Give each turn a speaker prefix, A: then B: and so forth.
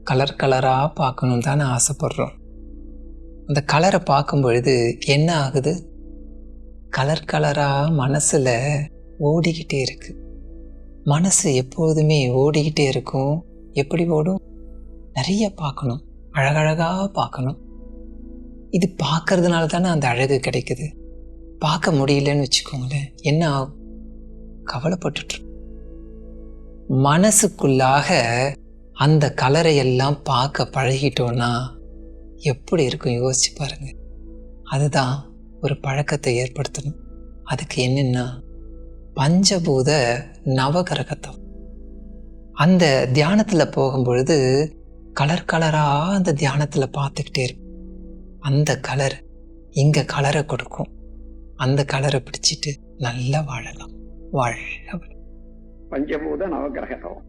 A: Colour கலராக பார்க்கணும் தானே ஆசைப்படுறோம். அந்த கலரை பார்க்கும் பொழுது என்ன ஆகுது? கலர் கலராக மனசில் ஓடிக்கிட்டே இருக்கு. மனசு எப்போதுமே ஓடிக்கிட்டே இருக்கும். எப்படி ஓடும்? நிறைய பார்க்கணும், அழகழகாக பார்க்கணும். இது பார்க்கறதுனால தானே அந்த அழகு கிடைக்குது. பார்க்க முடியலன்னு வச்சுக்கோங்களேன், என்ன ஆகும்? கவலைப்பட்டுட்டு மனசுக்குள்ளாக அந்த கலரை எல்லாம் பார்க்க பழகிட்டோன்னா எப்படி இருக்கும் யோசிச்சு பாருங்க. அதுதான் ஒரு பழக்கத்தை ஏற்படுத்தணும். அதுக்கு என்னென்னா பஞ்சபூத நவகிரகத்தம். அந்த தியானத்தில் போகும்பொழுது கலர் கலராக அந்த தியானத்தில் பார்த்துக்கிட்டே இருக்கும். அந்த கலர் இங்கே கலரை கொடுக்கும். அந்த கலரை பிடிச்சிட்டு நல்லா வாழலாம். வாழ்க
B: பஞ்சபூத நவகிரகம்.